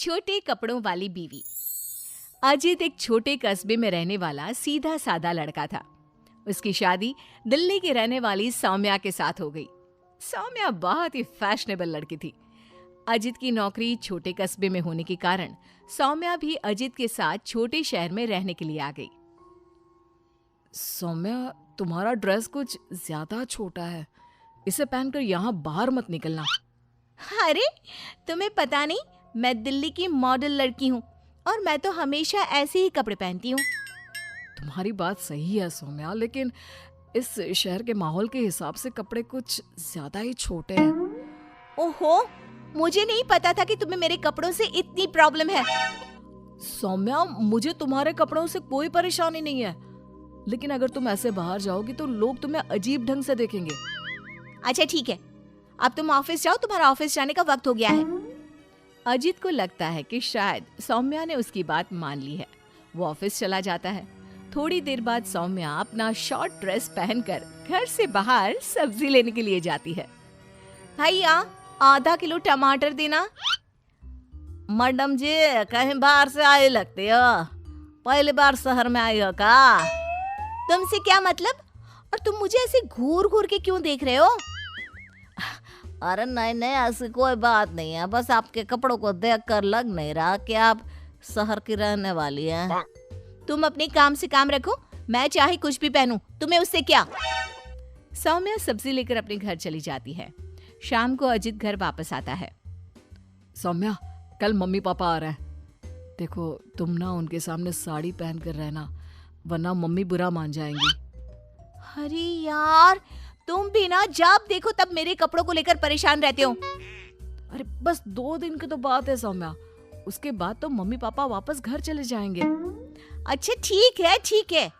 छोटे कपड़ों वाली बीवी। अजित एक छोटे कस्बे में रहने वाला सीधा साधा लड़का था। उसकी शादी दिल्ली की रहने वाली सौम्या के साथ हो गई। सौम्या बहुत ही फैशनेबल लड़की थी। अजित की नौकरी छोटे कस्बे में होने के कारण सौम्या भी अजित के साथ छोटे शहर में रहने के लिए आ गई। सौम्या, तुम्हारा ड्रेस कुछ ज्यादा छोटा है, इसे पहनकर यहाँ बाहर मत निकलना। अरे तुम्हें पता नहीं, मैं दिल्ली की मॉडल लड़की हूँ और मैं तो हमेशा ऐसे ही कपड़े पहनती हूँ। तुम्हारी बात सही है सौम्या, लेकिन इस शहर के माहौल के हिसाब से कपड़े कुछ ज्यादा ही छोटे हैं। ओहो, मुझे नहीं पता था कि तुम्हें मेरे कपड़ों से इतनी प्रॉब्लम है। सौम्या, मुझे तुम्हारे कपड़ों से कोई परेशानी नहीं है, लेकिन अगर तुम ऐसे बाहर जाओगी तो लोग तुम्हें अजीब ढंग से देखेंगे। अच्छा ठीक है, अब तुम ऑफिस जाओ, तुम्हारा ऑफिस जाने का वक्त हो गया है। अजित को लगता है कि शायद सौम्या ने उसकी बात मान ली है। वो ऑफिस चला जाता है। थोड़ी देर बाद सौम्या अपना शॉर्ट ड्रेस पहनकर घर से बाहर सब्जी लेने के लिए जाती है। भैया, आधा किलो टमाटर देना। मैडम जी, कहीं बाहर से आए लगते हो, पहली बार शहर में आई हो का? तुमसे क्या मतलब? और तुम मुझे ऐसे घूर घूर के क्यों देख रहे हो? अरे नहीं नहीं, ऐसी कोई बात नहीं है, बस आपके कपड़ों को देखकर लग नहीं रहा कि आप शहर की रहने वाली हैं। तुम अपने काम से काम रखो, मैं चाहे कुछ भी पहनूं, तुम्हें उससे क्या? सौम्या सब्जी लेकर अपने घर चली जाती है। शाम को अजित घर वापस आता है। सौम्या, कल मम्मी पापा आ रहे हैं। देखो, तुम ना उनके सामने साड़ी पहन कर रहना, वरना मम्मी बुरा मान जाएंगी। अरे यार, तुम भी ना जब देखो तब मेरे कपड़ों को लेकर परेशान रहते हो। अरे बस 2 दिन की तो बात है सौम्या, उसके बाद तो मम्मी पापा वापस घर चले जाएंगे। अच्छा ठीक है ठीक है।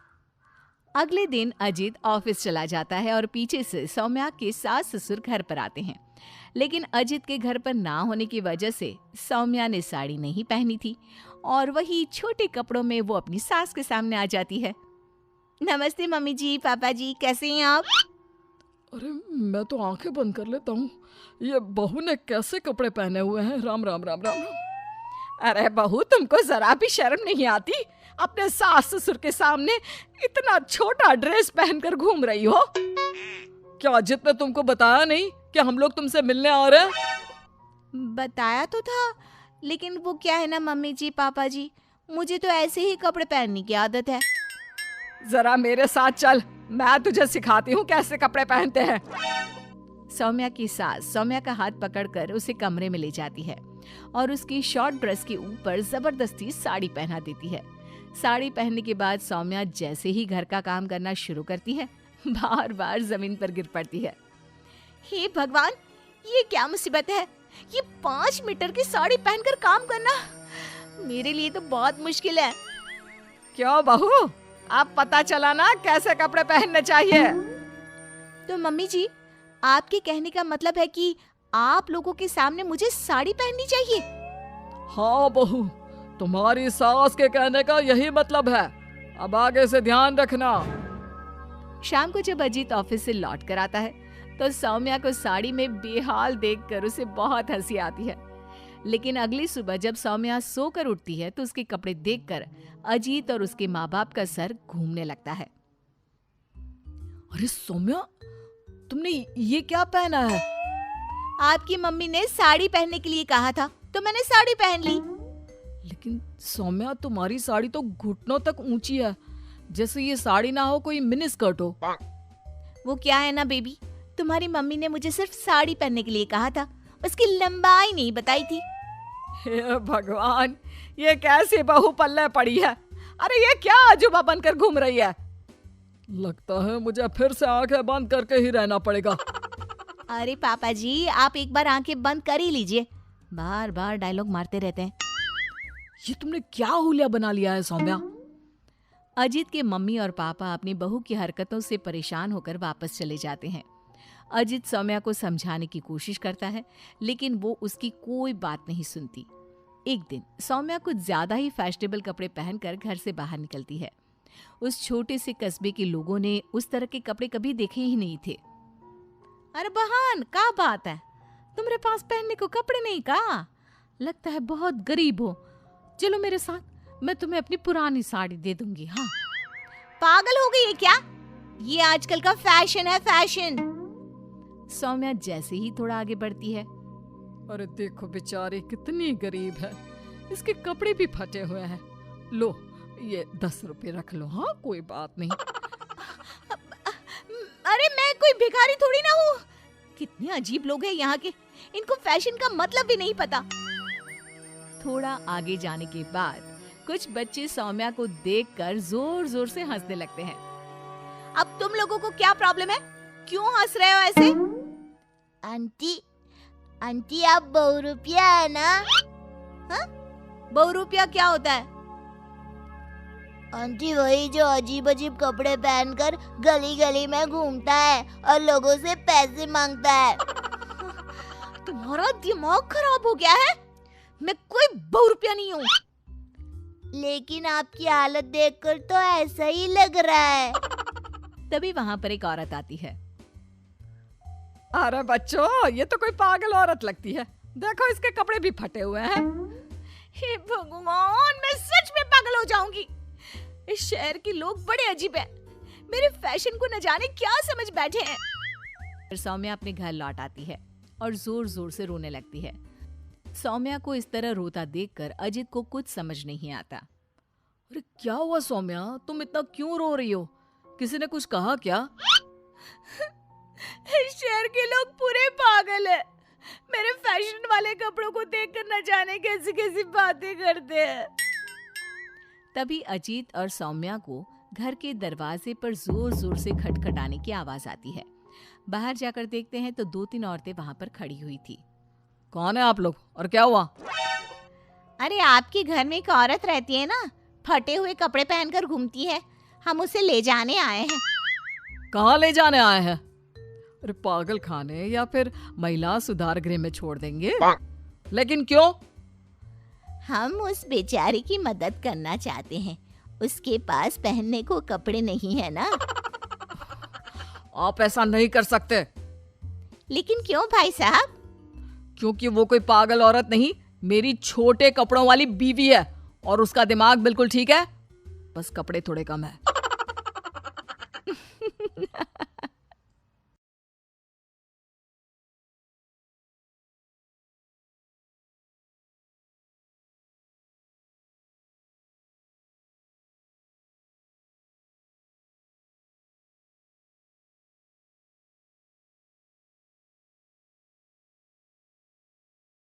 अगले दिन अजित ऑफिस चला जाता है और पीछे से सौम्या के सास ससुर घर पर आते हैं। लेकिन अजित के घर पर ना होने की वजह से सौम्या ने साड़ी नहीं पहनी थी और वही छोटे कपड़ों में वो अपनी सास के सामने आ जाती है। नमस्ते मम्मी जी, पापा जी, कैसे हैं आप? अरे मैं तो आंखें बंद कर लेता हूँ, ये बहू ने कैसे कपड़े पहने हुए हैं। राम राम राम राम राम। अरे बहू, तुमको जरा भी शर्म नहीं आती? अपने सास ससुर के सामने इतना छोटा ड्रेस पहनकर घूम रही हो। क्या अजित ने तुमको बताया नहीं कि हम लोग तुमसे मिलने आ रहे हैं? बताया तो था, लेकिन वो क्या है ना मम्मी जी, पापा जी, मुझे तो ऐसे ही कपड़े पहनने की आदत है। जरा मेरे साथ चल, मैं तुझे सिखाती हूँ कैसे कपड़े पहनते हैं। सौम्या की सास सौम्या का हाथ पकड़कर उसे कमरे में ले जाती है और उसकी शॉर्ट ड्रेस के ऊपर जबरदस्ती साड़ी पहना देती है। साड़ी पहनने के बाद सौम्या जैसे ही घर का काम करना शुरू करती है, बार बार जमीन पर गिर पड़ती है। हे भगवान, ये क्या मुसीबत है? ये 5 मीटर की साड़ी पहनकर काम करना मेरे लिए तो बहुत मुश्किल है। क्यों बहू, अब पता चला ना कैसे कपड़े पहनने चाहिए? तो मम्मी जी, आपके कहने का मतलब है कि आप लोगों के सामने मुझे साड़ी पहननी चाहिए? हाँ बहू, तुम्हारी सास के कहने का यही मतलब है। अब आगे से ध्यान रखना। शाम को जब अजीत ऑफिस से लौट कर आता है तो सौम्या को साड़ी में बेहाल देखकर उसे बहुत हंसी आती है। लेकिन अगली सुबह जब सौम्या सोकर उठती है तो उसके कपड़े देखकर अजीत और उसके माँ बाप का सर घूमने लगता है। अरे सौम्या, तुमने ये क्या पहना है? आपकी मम्मी ने साड़ी पहनने के लिए कहा था तो मैंने साड़ी पहन ली। लेकिन सौम्या, तुम्हारी साड़ी तो घुटनों तक ऊंची है, जैसे ये साड़ी ना हो कोई मिनी स्कर्ट हो। वो क्या है ना बेबी, तुम्हारी मम्मी ने मुझे सिर्फ साड़ी पहनने के लिए कहा था, उसकी लंबाई नहीं बताई थी। हे भगवान, ये कैसी बहू पल्ले पड़ी है? अरे ये क्या अजूबा बनकर घूम रही है? लगता है मुझे फिर से आंखें बंद करके ही रहना पड़ेगा। अरे पापा जी, आप एक बार आंखें बंद कर ही लीजिए, बार बार डायलॉग मारते रहते हैं। ये तुमने क्या हुलिया बना लिया है सौम्या? अजीत के मम्मी और पापा अपनी बहू की हरकतों से परेशान होकर वापस चले जाते हैं। अजीत सौम्या को समझाने की कोशिश करता है, लेकिन वो उसकी कोई बात नहीं सुनती। एक दिन सौम्या कुछ ज्यादा ही फैशनेबल कपड़े पहनकर घर से बाहर निकलती है। उस छोटे से कस्बे के लोगों ने उस तरह के कपड़े कभी देखे ही नहीं थे। अरे बहन, क्या बात है, तुम्हारे पास पहनने को कपड़े नहीं का? लगता है बहुत गरीब हो। चलो मेरे साथ, मैं तुम्हें अपनी पुरानी साड़ी दे दूंगी। हाँ, पागल हो गई है क्या? ये आजकल का फैशन है, फैशन। सौम्या जैसे ही थोड़ा आगे बढ़ती है, अरे देखो बेचारी कितनी गरीब है, इसके कपड़े भी फटे हुए हैं। लो ये 10 रुपए रख लो। हाँ कोई बात नहीं। अरे मैं कोई भिखारी थोड़ी ना हूँ। कितने अजीब लोग हैं यहाँ के, इनको फैशन का मतलब भी नहीं पता। थोड़ा आगे जाने के बाद कुछ बच्चे सौम्या को देखकर जोर जोर से हंसने लगते हैं। अब तुम लोगों को क्या प्रॉब्लम है? क्यों हंस रहे हो ऐसे? आंटी, आंटी आप बहुरूपिया है ना? हाँ? बहुरूपिया क्या होता है? आंटी वही जो अजीब अजीब कपड़े पहनकर गली गली में घूमता है और लोगों से पैसे मांगता है। तुम्हारा दिमाग खराब हो गया है? मैं कोई बहुरूपिया नहीं हूँ। लेकिन आपकी हालत देखकर तो ऐसा ही लग रहा है। तभी वहाँ पर एक औरत आती है। अरे बच्चों, ये तो कोई पागल औरत लगती है। देखो इसके कपड़े भी फटे हुए हैं। हे भगवान, मैं सच में पागल हो जाऊंगी। इस शहर के लोग बड़े अजीब हैं। मेरे फैशन को न जाने क्या समझ बैठे हैं। फिर सौम्या अपने घर लौट आती है और जोर जोर से रोने लगती है। सौम्या को इस तरह रोता देखकर अजित को कुछ समझ नहीं आता। अरे क्या हुआ सौम्या, तुम इतना क्यों रो रही हो? किसी ने कुछ कहा क्या? इस शहर के लोग पूरे पागल हैं। मेरे फैशन वाले कपड़ों को देखकर न जाने कैसी कैसी बातें करते हैं। तभी अजीत और सौम्या को घर के दरवाजे पर जोर जोर से खटखटाने की आवाज आती है। बाहर जाकर देखते हैं तो 2-3 औरतें वहां पर खड़ी हुई थी। कौन है आप लोग और क्या हुआ? अरे आपके घर में एक औरत रहती है ना, फटे हुए कपड़े पहनकर घूमती है। हम उसे ले जाने आए हैं। कहाँ ले जाने आए हैं? अरे पागल खाने या फिर महिला सुधार गृह में छोड़ देंगे। लेकिन क्यों? हम उस बेचारी की मदद करना चाहते हैं। उसके पास पहनने को कपड़े नहीं है ना। आप ऐसा नहीं कर सकते। लेकिन क्यों भाई साहब? क्योंकि वो कोई पागल औरत नहीं, मेरी छोटे कपड़ों वाली बीवी है और उसका दिमाग बिल्कुल ठीक है, बस कपड़े थोड़े कम है।